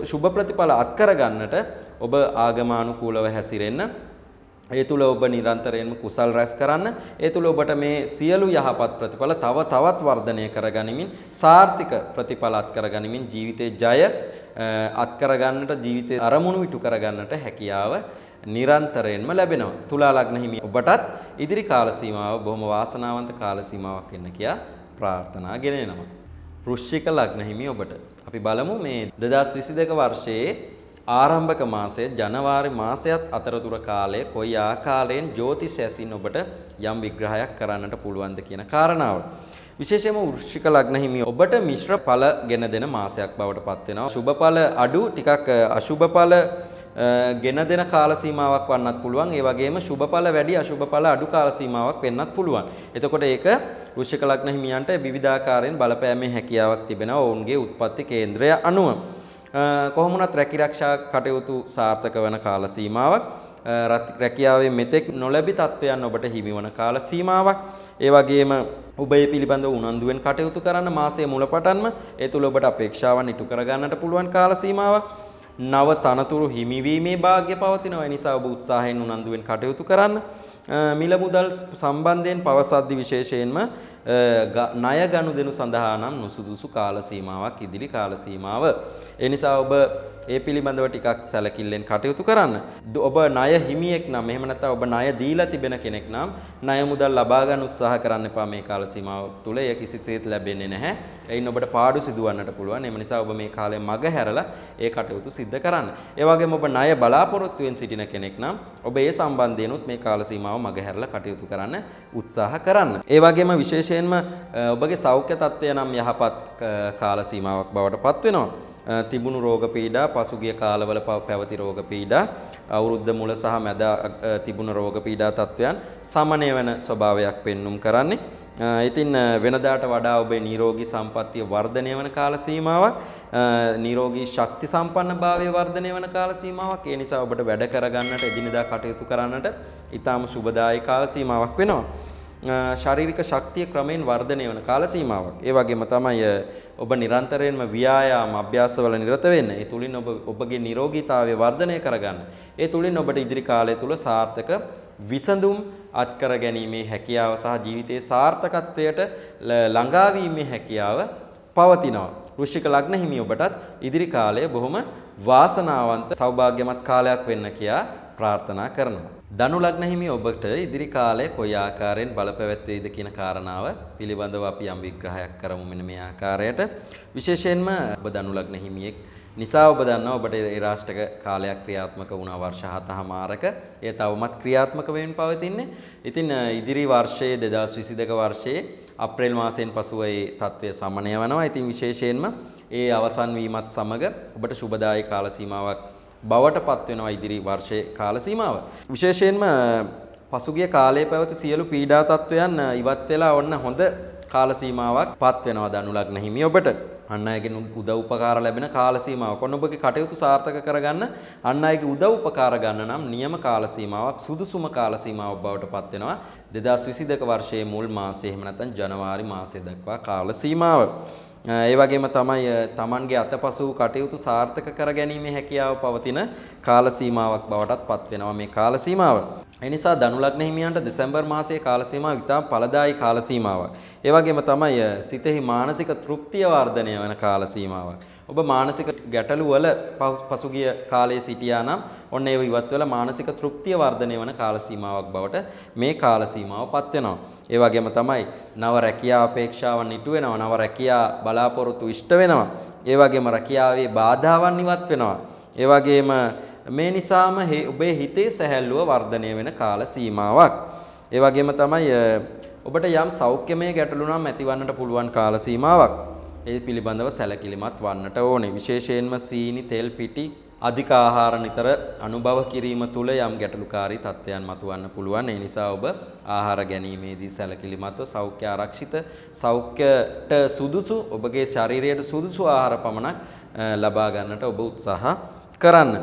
සුබ ප්‍රතිඵල අත් කරගන්නට ඔබ ආගමානුකූලව හැසිරෙන්න. ඒ තුල ඔබ නිරන්තරයෙන්ම කුසල් රැස් කරන්න. ඒ තුල ඔබට මේ සියලු යහපත් ප්‍රතිඵල තවත් වර්ධනය කරගනිමින් සාර්ථක ප්‍රතිඵල අත් කරගනිමින් ජීවිතේ ජය අත් කරගන්නට ජීවිතේ අරමුණු ඉටු කරගන්නට හැකියාව නිරන්තරයෙන්ම ලැබෙනවා. තුලා ලග්න හිමි ඔබටත් ඉදිරි කාල සීමාව බොහොම වාසනාවන්ත කාල සීමාවක් වෙන්න කියා ප්‍රාර්ථනා ගෙනෙනවා. වෘශ්චික ලග්න හිමි ඔබට අපි බලමු මේ 2022 වර්ෂයේ ආරම්භක මාසයේ ජනවාරි මාසයත් අතරතුර කාලයේ කොයි ආකාරයෙන් ජ්‍යොතිෂ ඇසින් ඔබට යම් විග්‍රහයක් කරන්නට පුළුවන්ද කියන කාරණාව. විශේෂයෙන්ම වෘශ්චික ලග්න හිමි ඔබට මිශ්‍ර ඵල ගෙන දෙන මාසයක් බවට පත් වෙනවා. සුබ ඵල අඩු ටිකක් අසුබ ඵල ගෙන දෙන කාල සීමාවක් වන්නත් පුළුවන්. ඒ වගේම සුබඵල වැඩි අසුබඵල අඩු කාල සීමාවක් වෙන්නත් පුළුවන්. එතකොට ඒක වෘශ්චික ලග්න හිමියන්ට විවිධාකාරයෙන් බලපෑමේ හැකියාවක් තිබෙනවා ඔවුන්ගේ උත්පත්ති කේන්ද්‍රය අනුව. කොහොම වුණත් රැකිරක්ෂා කටයුතු සාර්ථක වන කාල සීමාවක්. රැකියාවේ මෙතෙක් නොලැබි තත්වයන් ඔබට හිමිවන කාල සීමාවක්. ඒ වගේම ඔබ මේ පිළිබඳව උනන්දුවෙන් කටයුතු කරන්න මාසයේ මුලපටන්ම ඒ තුල ඔබට අපේක්ෂාවන් ඉටු කර ගන්නට පුළුවන් කාල සීමාවක්. නව තනතුරු හිමිවීමේ වාග්ය පවතිනවා. ඒ නිසා ඔබ උත්සාහයෙන් උනන්දුවෙන් කටයුතු කරන්න. මිල මුදල් සම්බන්ධයෙන් පවසද්දි විශේෂයෙන්ම ණය ගනුදෙනු සඳහා නම් නුසුදුසු කාල සීමාවක් ඉදිරි කාල සීමාව. ඒ නිසා ඔබ ඒ පිළිබඳව ටිකක් සැලකිල්ලෙන් කටයුතු කරන්න. ඔබ ණය හිමියෙක් නම් එහෙම නැත්නම් ඔබ ණය දීලා තිබෙන කෙනෙක් නම් ණය මුදල් ලබා ගන්න උත්සාහ කරන්න එපා මේ කාල සීමාව තුළ. එය කිසිසේත් ලැබෙන්නේ නැහැ. එයින් ඔබට පාඩු සිදුවන්නට පුළුවන්. එම නිසා ඔබ මේ කාලේ මග හැරලා ඒ කටයුතු සිද්ධ කරන්න. ඒ වගේම ඔබ ණය බලාපොරොත්තුවෙන් සිටින කෙනෙක් නම් ඔබ ඒ සම්බන්ධයෙන්ුත් මේ කාල සීමාව මග හැරලා කටයුතු කරන්න උත්සාහ කරන්න. ඒ වගේම විශේෂයෙන්ම ඔබගේ සෞඛ්‍ය තත්ත්වය නම් යහපත් කාල සීමාවක් බවට පත් වෙනවා. තිබුණු රෝග පීඩා පසුගිය කාලවල පැවති රෝග පීඩා අවුරුද්ද මුල සහ මැද තිබුණු රෝග පීඩා තත්ත්වයන් සමනය වෙන ස්වභාවයක් පෙන්눔 කරන්නේ. ඉතින් වෙනදාට වඩා ඔබේ නිරෝගී සම්පත්තිය වර්ධනය වන කාල සීමාවක්, නිරෝගී ශක්ති සම්පන්නභාවය වර්ධනය වන කාල සීමාවක්. ඒ නිසා ඔබට වැඩ කරගන්නට එදිනෙදා කටයුතු කරන්නට ඊටාම සුබදායී කාල සීමාවක් වෙනවා. ශාරීරික ශක්තිය ක්‍රමයෙන් වර්ධනය වන කාල සීමාවක්. ඒ වගේම තමයි ඔබ නිරන්තරයෙන්ම ව්‍යායාම අභ්‍යාසවල නිරත වෙන්න. ඒ තුලින් ඔබගේ නිරෝගීතාවය වර්ධනය කරගන්න. ඒ තුලින් ඔබට ඉදිරි කාලය තුල සාර්ථක විසඳුම් අත්කර ගැනීමේ හැකියාව සහ ජීවිතයේ සාර්ථකත්වයට ළඟා වීමේ හැකියාව පවතිනවා. වෘශ්චික ලග්න හිමි ඔබටත් ඉදිරි කාලය බොහොම වාසනාවන්ත සෞභාග්‍යමත් කාලයක් වෙන්න කියා ප්‍රාර්ථනා කරනවා. ධනු ලග්න හිමි ඔබට ඉදිරි කාලය කොයි ආකාරයෙන් බලපැවැත්වේද කියන කාරණාව පිළිබඳව අපි යම් විග්‍රහයක් කරමු මෙන්න මේ ආකාරයට. විශේෂයෙන්ම ඔබ ධනු ලග්න හිමියෙක් නිසා ඔබ දන්නවා ඔබට ඒ රාෂ්ටක කාලයක් ක්‍රියාත්මක වුණා වර්ෂ 7මාරක. ඒ තවමත් ක්‍රියාත්මක වෙමින් පවතින්නේ. ඉතින් ඉදිරි වර්ෂයේ 2022 වර්ෂයේ අප්‍රේල් මාසයෙන් පසුව ඒ තත්ත්වය සමනය වෙනවා. ඉතින් විශේෂයෙන්ම ඒ අවසන් වීමත් සමග ඔබට සුබදායී කාල සීමාවක් බවට පත් වෙනවා ඉදිරි වර්ෂයේ කාල සීමාව. විශේෂයෙන්ම පසුගිය කාලයේ පැවති සියලු පීඩා තත්වයන් ඉවත් වෙලා ඔන්න හොඳ කාල සීමාවක් පත් වෙනවා ධනු ලග්න හිමි ඔබට. අන් අයගෙන් උදව් උපකාර ලැබෙන කාල සීමාවක්. ඔන්න ඔබගේ කටයුතු සාර්ථක කරගන්න අන් අයගේ උදව් උපකාර ගන්න නම් නියම කාල සීමාවක් සුදුසුම කාල සීමාවක් බවට පත් වෙනවා 2022 වර්ෂයේ මුල් මාසයේ එහෙම නැත්නම් ජනවාරි මාසය දක්වා කාල සීමාව. ඒ වගේම තමයි Tamanගේ අතපසු කටයුතු සාර්ථක කර ගැනීමේ හැකියාව පවතින කාල සීමාවක් බවටත් පත් වෙනවා මේ කාල සීමාව. ඒ නිසා ධනු ලග්න හිමියන්ට දෙසැම්බර් මාසයේ කාල සීමාව ඉතාම ඵලදායී කාල සීමාවක්. ඒ වගේම තමයි සිතෙහි මානසික තෘප්තිය වර්ධනය වන කාල සීමාවක්. ඔබ මානසික ගැටලු වල පසුගිය කාලයේ සිටියා නම් ඔන්න ඒව ඉවත් වෙලා මානසික තෘප්තිය වර්ධනය වන කාල සීමාවක් බවට මේ කාල සීමාව පත් වෙනවා. ඒ වගේම තමයි නව රැකියා අපේක්ෂාවන් ඉටු වෙනවා. නව රැකියා බලාපොරොත්තු ඉෂ්ට වෙනවා. ඒ වගේම රැකියාවේ බාධාවන් ඉවත් වෙනවා. ඒ වගේම මේ නිසාම ඔබේ හිතේ සැහැල්ලුව වර්ධනය වෙන කාල සීමාවක්. ඒ වගේම තමයි ඔබට යම් සෞඛ්‍යමය ගැටලු නම් ඇතිවන්නට පුළුවන් කාල සීමාවක්. ඒ පිළිබඳව සැලකිලිමත් වන්නට ඕනේ. විශේෂයෙන්ම සීනි, තෙල්, පිටි අධික ආහාර නිතර අනුභව කිරීම තුළ යම් ගැටලුකාරී තත්ත්වයන් මතුවන්න පුළුවන්. ඒ නිසා ඔබ ආහාර ගැනීමේදී සැලකිලිමත්ව සෞඛ්‍ය ආරක්ෂිත සෞඛ්‍යයට සුදුසු ඔබගේ ශරීරයට සුදුසු ආහාර පමණක් ලබා ගන්නට ඔබ උත්සාහ කරන්න.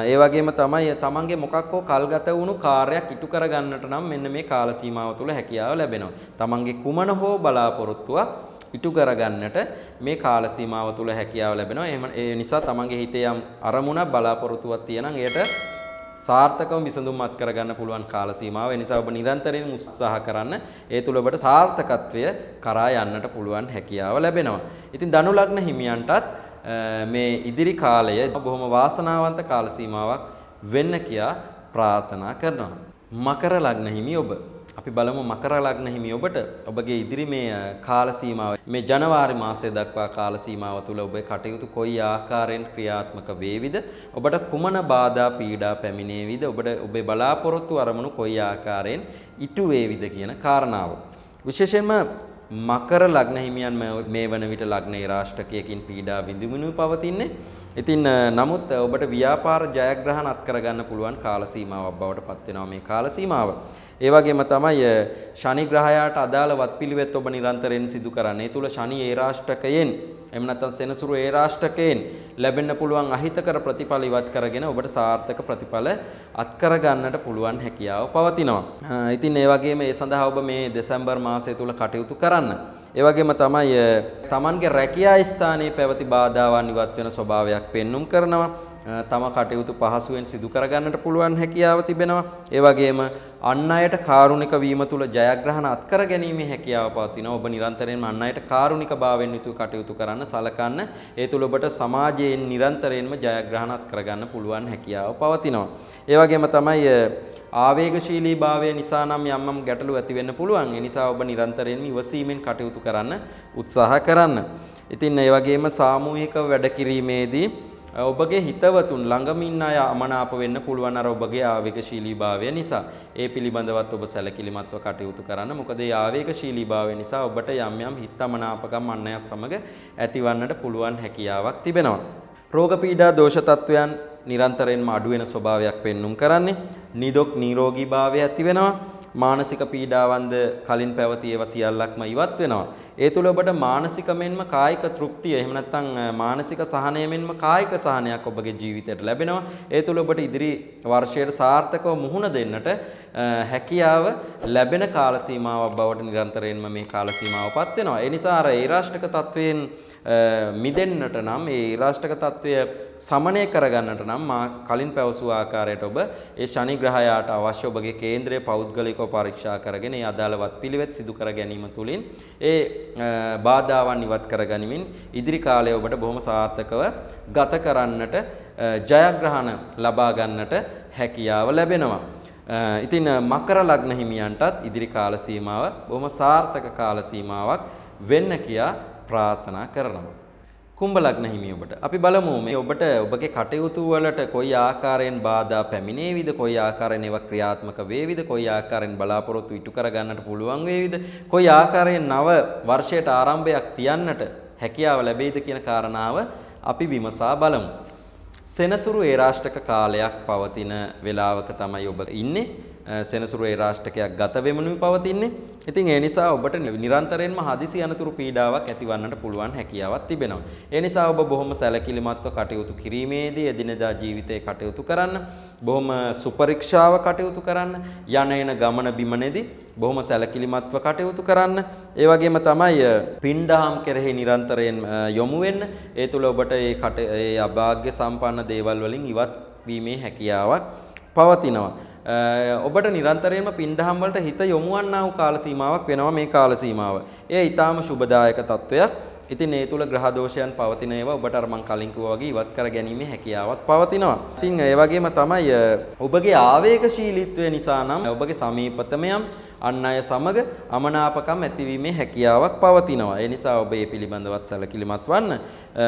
ඒ වගේම තමයි තමන්ගේ මොකක් හෝ කල්ගත වුණු කාර්යයක් ඉටු කර ගන්නට නම් මෙන්න මේ කාල සීමාව තුළ හැකියාව ලැබෙනවා. තමන්ගේ කුමන හෝ බලාපොරොත්තුවක් ඉටු කරගන්නට මේ කාල සීමාව තුළ හැකියාව ලැබෙනවා. ඒ නිසා තමන්ගේ හිතේ යම් අරමුණක් බලාපොරොත්තුවක් තියෙනම් එයට සාර්ථකව විසඳුම් අත් කරගන්න පුළුවන් කාල සීමාව. ඒ නිසා ඔබ නිරන්තරයෙන් උත්සාහ කරන්න. ඒ තුළ ඔබට සාර්ථකත්වය කරා යන්නට පුළුවන් හැකියාව ලැබෙනවා. ඉතින් ධනු ලග්න හිමියන්ටත් මේ ඉදිරි කාලය බොහොම වාසනාවන්ත කාල සීමාවක් වෙන්න කියා ප්‍රාර්ථනා කරනවා. මකර ලග්න හිමි ඔබ. අපි බලමු මකර ලග්න හිමි ඔබට ඔබගේ ඉදිරි මේ කාල සීමාව මේ ජනවාරි මාසය දක්වා කාල සීමාව තුළ ඔබේ කටයුතු කොයි ආකාරයෙන් ක්‍රියාත්මක වේවිද? ඔබට කුමන බාධා පීඩා පැමිණේවිද? ඔබට ඔබේ බලාපොරොත්තු අරමුණු කොයි ආකාරයෙන් ඉටු වේවිද කියන කාරණාව. විශේෂයෙන්ම මකර ලග්න හිමියන් මේ වන විට ලග්න ඒරාෂ්ටකයකින් පීඩා විඳිමිනු පවතින්නේ. ඉතින් නමුත් ඔබට ව්‍යාපාර ජයග්‍රහණ අත් කරගන්න පුළුවන් කාල සීමාවක් බවට පත් වෙනවා මේ කාල සීමාව. ඒ වගේම තමයි ශනි ග්‍රහයාට අදාළ වත්පිළිවෙත් ඔබ නිරන්තරයෙන් සිදු කරන්නේ. ඒ තුල ශනි ඒරාෂ්ටකයෙන් එහෙම නැත්නම් සෙනසුරු ඒරාෂ්ටකයෙන් ලැබෙන්න පුළුවන් අහිතකර ප්‍රතිඵල ඉවත් කරගෙන ඔබට සාර්ථක ප්‍රතිඵල අත් කරගන්නට පුළුවන් හැකියාව පවතිනවා. ඉතින් ඒ වගේම ඒ සඳහා ඔබ මේ දෙසැම්බර් මාසය තුල කටයුතු කරන්න. ඒ වගේම තමයි තමන්ගේ රැකියා ස්ථානයේ පැවති බාධාවන් ඉවත් වෙන ස්වභාවයක් පෙන්눔 කරනවා. තම කටයුතු පහසුවෙන් සිදු කරගන්නට පුළුවන් හැකියාව තිබෙනවා. ඒ වගේම අන් අයට කාරුණික වීම තුල ජයග්‍රහණ අත් කර ගැනීමේ හැකියාව පවතිනවා. ඔබ නිරන්තරයෙන්ම අන් අයට කාරුණික භාවයෙන් යුතුව කටයුතු කරන්න සලකන්න. ඒ තුල ඔබට සමාජයෙන් නිරන්තරයෙන්ම ජයග්‍රහණ අත් කරගන්න පුළුවන් හැකියාව පවතිනවා. ඒ වගේම තමයි ආවේගශීලී භාවය නිසා නම් යම් ගැටලු ඇති වෙන්න පුළුවන්. ඒ නිසා ඔබ නිරන්තරයෙන්ම ඉවසීමෙන් කටයුතු කරන්න උත්සාහ කරන්න. ඉතින් ඒ වගේම සාමූහික වැඩ කිරීමේදී ඔබගේ හිතවතුන් ළඟම ඉන්න අය අමනාප වෙන්න පුළුවන් අර ඔබගේ ආවේගශීලී භාවය නිසා. ඒ පිළිබඳවත් ඔබ සැලකිලිමත්ව කටයුතු කරන්න. මොකද ඒ ආවේගශීලී භාවය නිසා ඔබට යම් යම් හිතමනාපකම් අන් අය සමග ඇතිවන්නට පුළුවන් හැකියාවක් තිබෙනවා. රෝග පීඩා දෝෂ තත්වයන් නිරන්තරයෙන්ම අඩු වෙන ස්වභාවයක් පෙන්눔 කරන්නේ. නිදොක් නිරෝගී භාවය ඇති වෙනවා. මානසික පීඩාවන්ද කලින් පැවති ඒවා සියල්ලක්ම ඉවත් වෙනවා. ඒ තුල ඔබට මානසික මෙන්ම කායික තෘප්තිය එහෙම නැත්නම් මානසික සහනය මෙන්ම කායික සහනයක් ඔබගේ ජීවිතයට ලැබෙනවා. ඒ තුල ඔබට ඉදිරි වර්ෂයට සාර්ථකව මුහුණ දෙන්නට හැකියාව ලැබෙන කාල සීමාවක් බවට නිරන්තරයෙන්ම මේ කාල සීමාවපත් වෙනවා. ඒ නිසා අර ඒරාෂ්ටක තත්වයෙන් මිදෙන්නට නම් ඒ ඒරාෂ්ටක තත්වය සමනය කරගන්නට නම් මා කලින් පැවසූ ආකාරයට ඔබ ඒ ශනි ග්‍රහයාට අවශ්‍ය ඔබගේ කේන්ද්‍රය පෞද්ගලිකව පරීක්ෂා කරගෙන ඒ අදාළවත් පිළිවෙත් සිදු කර ගැනීම තුළින් ඒ බාධාවන් ඉවත් කර ගනිමින් ඉදිරි කාලයේ ඔබට බොහොම සාර්ථකව ගත කරන්නට ජයග්‍රහණ ලබා ගන්නට හැකියාව ලැබෙනවා. ඉතින් මකර ලග්න හිමියන්ටත් ඉදිරි කාල සීමාව බොහොම සාර්ථක කාල සීමාවක් වෙන්න කියා ප්‍රාර්ථනා කරනවා. කුම්භ ලග්න හිමි ඔබට අපි බලමු මේ ඔබට ඔබගේ කටයුතු වලට කොයි ආකාරයෙන් බාධා පැමිණේවිද, කොයි ආකාරයෙන් ඒවා ක්‍රියාත්මක වේවිද, කොයි ආකාරයෙන් බලාපොරොත්තු ඉටු කර ගන්නට පුළුවන් වේවිද, කොයි ආකාරයෙන් නව වර්ෂයට ආරම්භයක් තියන්නට හැකියාව ලැබෙයිද කියන කාරණාව අපි විමසා බලමු. සෙනසුරු ඒරාෂ්ටක කාලයක් පවතින වේලාවක තමයි ඔබ ඉන්නේ. සෙනසුරු ඒරාෂ්ටකයක් ගත වෙමුණු පවතින්නේ. ඉතින් ඒ නිසා ඔබට නිරන්තරයෙන්ම හදිසි අනතුරු පීඩාවක් ඇතිවන්නට පුළුවන් හැකියාවක් තිබෙනවා. ඒ නිසා ඔබ බොහොම සැලකිලිමත්ව කටයුතු කිරීමේදී එදිනෙදා ජීවිතේ කටයුතු කරන්න, බොහොම සුපරික්ෂාව කටයුතු කරන්න, යන එන ගමන බිමනේදී බොහොම සැලකිලිමත්ව කටයුතු කරන්න. ඒ වගේම තමයි පින්දහම් කෙරෙහි නිරන්තරයෙන් යොමු වෙන්න. ඒ තුල ඔබට ඒ අභාග්‍ය සම්පන්න දේවල් වලින් ඉවත් වීමේ හැකියාවක් පවතිනවා. ඔබට නිරන්තරයෙන්ම පින්දහම් වලට හිත යොමු වන්නා වූ කාල සීමාවක් වෙනවා මේ කාල සීමාව. ඒ ඊටාම සුබදායක තත්වයක්. ඉතින් ඒ තුල ග්‍රහ දෝෂයන් පවතින ඒවා ඔබට අර මං කලින් කිව්වා වගේ ඉවත් කර ගැනීමේ හැකියාවක් පවතිනවා. ඉතින් ඒ වගේම තමයි ඔබගේ ආවේගශීලීත්වය නිසා නම් ඔබගේ සමීපතමයන් අන් අය සමග අමනාපකම් ඇතිවීමේ හැකියාවක් පවතිනවා. ඒ නිසා ඔබ මේ පිළිබඳවත් සැලකිලිමත් වන්න.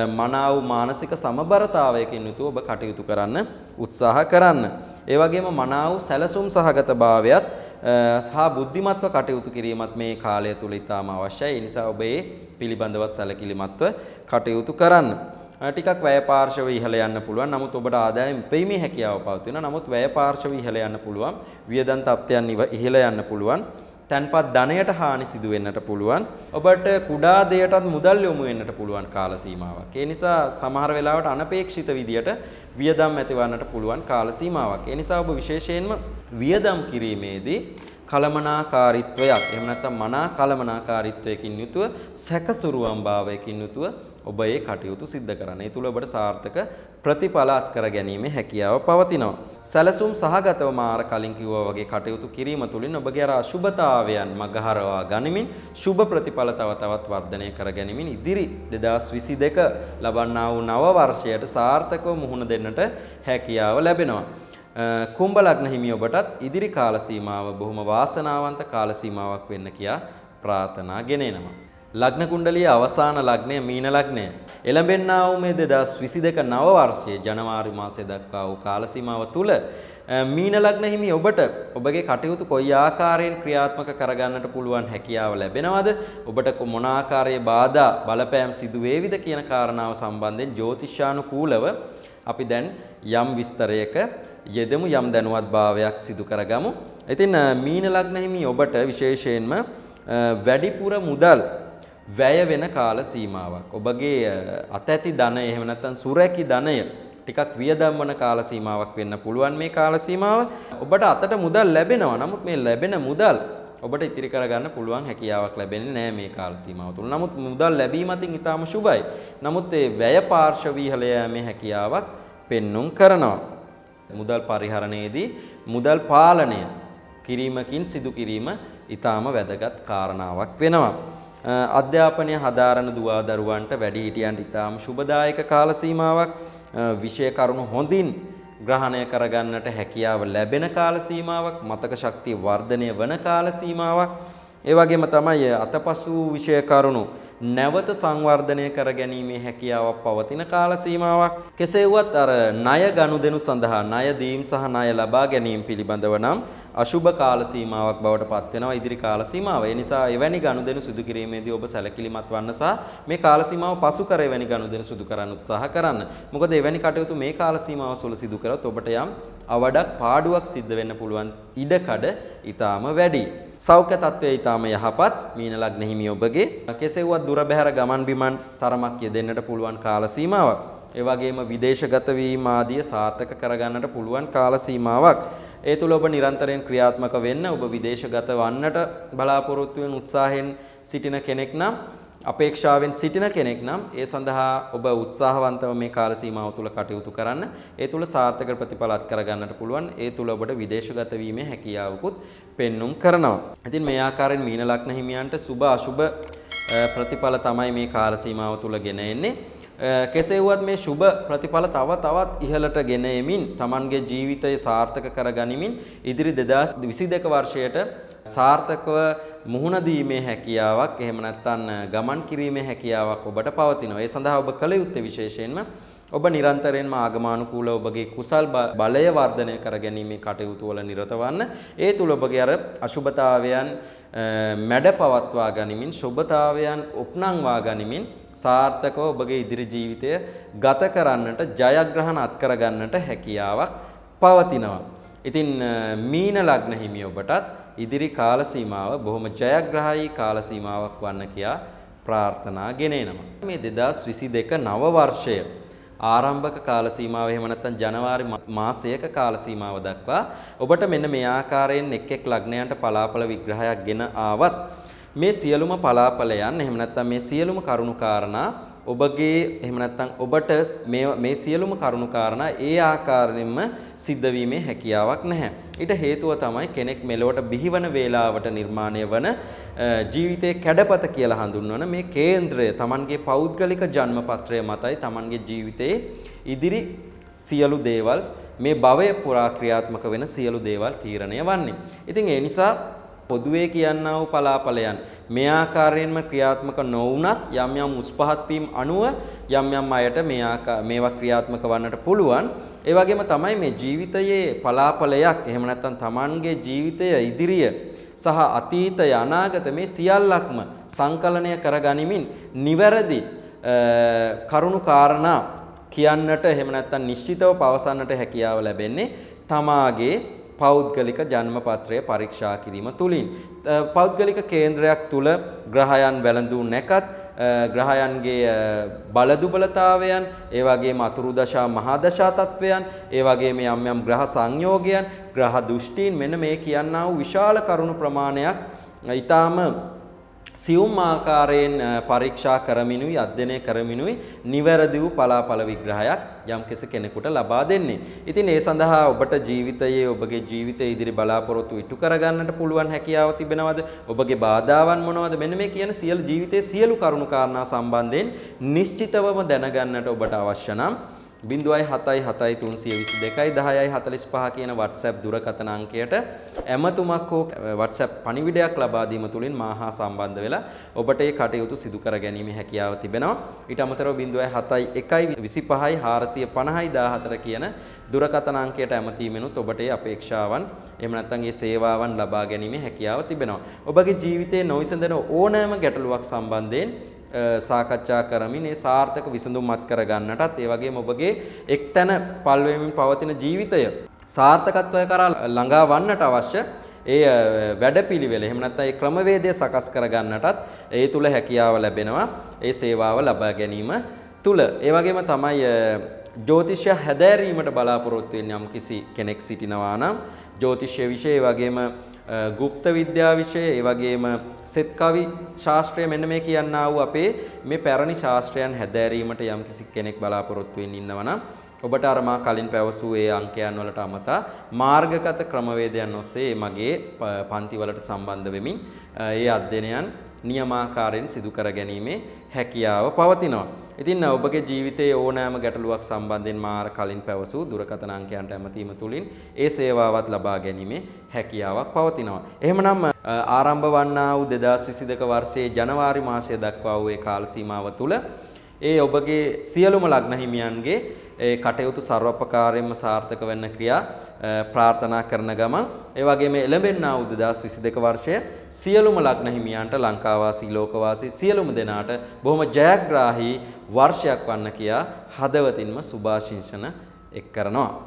මනාව මානසික සමබරතාවයකින් යුතුව ඔබ කටයුතු කරන්න උත්සාහ කරන්න. ඒ වගේම මනාව සැලසුම් සහගත භාවයත් සහ බුද්ධිමත්ව කටයුතු කිරීමත් මේ කාලය තුල ඉතාම අවශ්‍යයි. ඒ නිසා ඔබ මේ පිළිබඳවත් සැලකිලිමත්ව කටයුතු කරන්න. ටිකක් වැය පාර්ශව ඉහළ යන්න පුළුවන්. නමුත් ඔබට ආදායම් ඉපීමේ හැකියාව පවතිනවා. නමුත් වැය පාර්ශව ඉහළ යන්න පුළුවන්. වියදම් තත්ත්වයන් ඉහළ යන්න පුළුවන්. තන්පත් ධනයට හානි සිදු වෙන්නට පුළුවන්. ඔබට කුඩා දෙයටත් මුදල් යොමු වෙන්නට පුළුවන් කාල සීමාවක්. ඒ නිසා සමහර වෙලාවට අනපේක්ෂිත විදියට වියදම් ඇතිවන්නට පුළුවන් කාල සීමාවක්. ඒ නිසා ඔබ විශේෂයෙන්ම වියදම් කිරීමේදී කලමනාකාරීත්වයක් එහෙම නැත්නම් මනා කලමනාකාරීත්වයකින් යුතුව සැකසුරුවම් භාවයකින් යුතුව ඔබ ඒ කටයුතු සිද්ධ කරන්න. ඒ තුල ඔබට සාර්ථක ප්‍රතිඵල අත් කර ගැනීමේ හැකියාව පවතිනවා. සැලසුම් සහගතව මාර කලින් කිව්වා වගේ කටයුතු කිරීම තුළින් ඔබගේ අර අශුභතාවයන් මගහරවා ගනිමින් සුභ ප්‍රතිඵල තව තවත් වර්ධනය කර ගැනීමෙන් ඉදිරි 2022 ලබන්නා වූ නව වර්ෂයට සාර්ථකව මුහුණ දෙන්නට හැකියාව ලැබෙනවා. කුම්භ ලග්න හිමි ඔබටත් ඉදිරි කාල සීමාව බොහොම වාසනාවන්ත කාල සීමාවක් වෙන්න කියා ප්‍රාර්ථනා ගෙනෙනවා. ලග්න කුණ්ඩලියේ අවසාන ලග්නය මීන ලග්නය. එළඹෙන්නා වූ මේ 2022 නව වර්ෂයේ ජනවාරි මාසයේ දක්වා වූ කාල සීමාව තුල මීන ලග්න හිමි ඔබට ඔබගේ කටයුතු කොයි ආකාරයෙන් ක්‍රියාත්මක කරගන්නට පුළුවන් හැකියාව ලැබෙනවද? ඔබට මොන ආකාරයේ බාධා බලපෑම් සිදු වේවිද කියන කාරණාව සම්බන්ධයෙන් ජ්‍යොතිෂානුකූලව අපි දැන් යම් විස්තරයක යෙදෙමු, යම් දැනුවත්භාවයක් සිදු කරගමු. ඉතින් මීන ලග්න හිමි ඔබට විශේෂයෙන්ම වැඩිපුර මුදල් වැය වෙන කාල සීමාවක්. ඔබගේ අතැති ධනය එහෙම නැත්නම් සුරැකි ධනය ටිකක් වියදම් වන කාල සීමාවක් වෙන්න පුළුවන් මේ කාල සීමාව. ඔබට අතට මුදල් ලැබෙනවා. නමුත් මේ ලැබෙන මුදල් ඔබට ඉතිරි කරගන්න පුළුවන් හැකියාවක් ලැබෙන්නේ නැහැ මේ කාල සීමාව තුළ. නමුත් මුදල් ලැබීම අතින් ඊටාම සුබයි. නමුත් ඒ වැය පාර්ශවීහල යෑමේ හැකියාවක් පෙන්눔 කරනවා. මුදල් පරිහරණයේදී මුදල් පාලනය කිරීමකින් සිදු කිරීම ඊටාම වැදගත් කාරණාවක් වෙනවා. අධ්‍යාපනය හදාරන දුවා දරුවන්ට වැඩිහිටියන්ට ඊටාම සුබදායක කාල සීමාවක්. විෂය කරුණු හොඳින් ග්‍රහණය කරගන්නට හැකියාව ලැබෙන කාල සීමාවක්. මතක ශක්තිය වර්ධනය වන කාල සීමාවක්. ඒ වගේම තමයි අතපසු විෂය කරුණු නැවත සංවර්ධනය කර ගැනීමේ හැකියාවක් පවතින කාල සීමාවක්. කෙසේ වුවත් අර ණය ගනුදෙනු සඳහා ණය දීම් සහ ණය ලබා ගැනීම පිළිබඳව නම් අශුභ කාල සීමාවක් බවට පත් වෙනවා ඉදිරි කාල සීමාව. ඒ නිසා එවැනි ගනුදෙනු සිදු කිරීමේදී ඔබ සැලකිලිමත් වන්න සහ මේ කාල සීමාව පසු කර එවැනි ගනුදෙනු සිදු කරන්න උත්සාහ කරන්න. මොකද එවැනි කටයුතු මේ කාල සීමාව තුළ සිදු කරොත් ඔබට යම් අවඩක් පාඩුවක් සිද්ධ වෙන්න පුළුවන් ඉඩකඩ ඊටාම වැඩි. සෞඛ්‍ය තත්ත්වය ඊටාම යහපත් මීන ලග්න හිමි ඔබගේ. කෙසේ වුවත් දුර බැහැර ගමන් බිමන් තරමක් යෙදෙන්නට පුළුවන් කාල සීමාවක්. ඒ වගේම විදේශගත වීම ආදිය සාර්ථක කරගන්නට පුළුවන් කාල සීමාවක්. ඒ තුල ඔබ නිරන්තරයෙන් ක්‍රියාත්මක වෙන්න, ඔබ විදේශගත වන්නට බලාපොරොත්තු වෙන උත්සාහයෙන් සිටින කෙනෙක් නම්, අපේක්ෂාවෙන් සිටින කෙනෙක් නම් ඒ සඳහා ඔබ උත්සාහවන්තව මේ කාල සීමාව තුල කටයුතු කරන්න. ඒ තුල සාර්ථක ප්‍රතිඵල අත් කරගන්නට පුළුවන්. ඒ තුල ඔබට විදේශගත වීමේ හැකියාවකුත් පෙන්눔 කරනවා. ඉතින් මේ ආකාරයෙන් මීන ලග්න හිමියන්ට සුබ අසුබ ප්‍රතිඵල තමයි මේ කාල සීමාව තුල ගෙන එන්නේ. කෙසේ වුවත් මේ සුබ ප්‍රතිඵල තවත් ඉහළට ගෙන එමින් Tamanගේ ජීවිතය සාර්ථක කරගනිමින් ඉදිරි 2022 වර්ෂයට සාර්ථකව මුහුණ දීමේ හැකියාවක් එහෙම නැත්නම් ගමන් කිරීමේ හැකියාවක් ඔබට පවතිනවා. ඒ සඳහා ඔබ කළ යුත්තේ විශේෂයෙන්ම ඔබ නිරන්තරයෙන්ම ආගමානුකූලව ඔබගේ කුසල් බලය වර්ධනය කර ගැනීමේ කටයුතු වල නිරත වන්න. ඒ තුල ඔබගේ අර අශුභතාවයන් මැඩ පවත්වා ගනිමින් සුභතාවයන් උපනංවා ගනිමින් සාර්ථකව ඔබගේ ඉදිරි ජීවිතය ගත කරන්නට ජයග්‍රහණ අත් කරගන්නට හැකියාවක් පවතිනවා. ඉතින් මීන ලග්න හිමි ඔබටත් ඉදිරි කාල සීමාව බොහොම ජයග්‍රහී කාල සීමාවක් වන්න කියා ප්‍රාර්ථනා ගෙනෙනවා. මේ 2022 නව වර්ෂය ආරම්භක කාල සීමාව එහෙම නැත්නම් ජනවාරි මාසයක කාල සීමාව දක්වා ඔබට මෙන්න මේ ආකාරයෙන් එක් ලග්නයන්ට පලාපල විග්‍රහයක් ගෙන ආවත් මේ සියලුම පලාපලයන් එහෙම නැත්නම් මේ සියලුම කරුණු කාරණා ඔබගේ එහෙම නැත්නම් ඔබට මේ සියලුම කරුණු කාරණා ඒ ආකාරයෙන්ම සිද්ධ වීමේ හැකියාවක් නැහැ. ඊට හේතුව තමයි කෙනෙක් මෙලොවට බිහිවන වේලාවට නිර්මාණය වන ජීවිතයේ කැඩපත කියලා හඳුන්වන මේ කේන්ද්‍රය Tamanගේ පෞද්ගලික ජන්මපත්‍රය මතයි Tamanගේ ජීවිතයේ ඉදිරි සියලු දේවල් මේ භවය පුරා ක්‍රියාත්මක වෙන සියලු දේවල් තීරණය වන්නේ. ඉතින් ඒ නිසා පොදුවේ කියන්නා වූ පලාපලයන් මේ ආකාරයෙන්ම ක්‍රියාත්මක නොවුනත් යම් යම් උස්පහත් වීම අනුව යම් යම් අයට මේවා ක්‍රියාත්මක වන්නට පුළුවන්. ඒ වගේම තමයි මේ ජීවිතයේ පලාපලයක් එහෙම නැත්නම් Tamanගේ ජීවිතය ඉදිරිය සහ අතීතය අනාගත මේ සියල්ලක්ම සංකලනය කරගනිමින් නිවැරදි කරුණු කාරණා කියන්නට එහෙම නැත්නම් නිශ්චිතව පවසන්නට හැකියාව ලැබෙන්නේ තමාගේ පෞද්ගලික ජන්මපත්‍රය පරීක්ෂා කිරීම තුලින්. පෞද්ගලික කේන්ද්‍රයක් තුල ග්‍රහයන් වැළඳු නැකත් ග්‍රහයන්ගේ බලදුබලතාවයන්, ඒ වගේම අතුරු දශා මහා දශා තත්වයන්, ඒ වගේම යම් යම් ග්‍රහ සංයෝගයන්, ග්‍රහ දෘෂ්ටීන් මෙන්න මේ කියනා වූ විශාල කරුණු ප්‍රමාණයක් ඊටාම සියුම් ආකාරයෙන් පරීක්ෂා කරමිනුයි අධ්‍යයනය කරමිනුයි නිවැරදි වූ පලාපල විග්‍රහයක් යම් කෙනෙකුට ලබා දෙන්නේ. ඉතින් ඒ සඳහා ඔබට ජීවිතයේ ඔබගේ ජීවිතයේ ඉදිරි බලාපොරොත්තු ඉටු කරගන්නට පුළුවන් හැකියාව තිබෙනවද? ඔබගේ බාධාවන් මොනවද? මෙන්න මේ කියන සියලු ජීවිතයේ සියලු කරුණු කාරණා සම්බන්ධයෙන් නිශ්චිතවම දැනගන්නට ඔබට අවශ්‍ය නම් 0.77 කියන WhatsApp දුරකථන අංකයට ඇමතුමක් හෝ WhatsApp පණිවිඩයක් ලබා දීම තුළින් මා හා සම්බන්ධ වෙලා ඔබට ඒ කටයුතු සිදු කර ගැනීමේ හැකියාව තිබෙනවා. ඊට අමතරව 0.71 කියන දුරකථන අංකයට ඇමතීමෙනුත් ඔබට ඒ අපේක්ෂාවන් එහෙම නැත්නම් ඒ සේවාවන් ලබා ගැනීමේ හැකියාව තිබෙනවා. ඔබගේ ජීවිතයේ නොවිසඳන ඕනෑම ගැටලුවක් සම්බන්ධයෙන් සාකච්ඡා කරමින් ඒ සාර්ථක විසඳුම් අත් කර ගන්නටත් ඒ වගේම ඔබගේ එක්තැන පල් වෙමින් පවතින ජීවිතය සාර්ථකත්වය කරා ළඟා වන්නට අවශ්‍ය ඒ වැඩපිළිවෙල එහෙම නැත්නම් ඒ ක්‍රමවේදය සකස් කර ගන්නටත් ඒ තුල හැකියාව ලැබෙනවා ඒ සේවාව ලබා ගැනීම තුල. ඒ වගේම තමයි ජ්‍යොතිෂය හැදෑරීමට බලාපොරොත්තු වෙන යම් කිසි කෙනෙක් සිටිනවා නම් ජ්‍යොතිෂය විෂය වගේම ගුප්ත විද්‍යා විෂය ඒ වගේම සෙත් කවි ශාස්ත්‍රය මෙන්න මේ කියන්නා වූ අපේ මේ පැරණි ශාස්ත්‍රයන් හැදෑරීමට යම් කිසි කෙනෙක් බලාපොරොත්තු වෙන්න ඉන්නවා නම් ඔබට අර මා කලින් පැවසූ ඒ අංකයන් වලට අමතා මාර්ගගත ක්‍රමවේදයන් ඔස්සේ මගේ පන්ති වලට සම්බන්ධ වෙමින් ඒ අධ්‍යයනයන් නියමාකාරයෙන් සිදු කර ගැනීමේ හැකියාව පවතිනවා. ඉතින් ඔබගේ ජීවිතයේ ඕනෑම ගැටලුවක් සම්බන්ධයෙන් මා කලින් පැවසූ දුරකථන අංකයන්ට ඇමතීම තුළින් ඒ සේවාවත් ලබා ගැනීමේ හැකියාවක් පවතිනවා. එහෙමනම් ආරම්භ වන්නා වූ 2022 වර්ෂයේ ජනවාරි මාසය දක්වා වූ ඒ කාල සීමාව තුළ ඒ ඔබගේ සියලුම ලග්න හිමියන්ගේ ඒ කටයුතු ਸਰවපකාරයෙන්ම සාර්ථක වෙන්න ක්‍රියා ප්‍රාර්ථනා කරන ගමන් ඒ වගේම එළඹෙන්නා වූ 2022 වර්ෂය සියලුම ලග්න හිමියන්ට ලංකාවාසී ලෝකවාසී සියලුම දෙනාට බොහොම ජයග්‍රාහී වර්ෂයක් වන්න කියා හදවතින්ම සුභාශිංසන එක් කරනවා.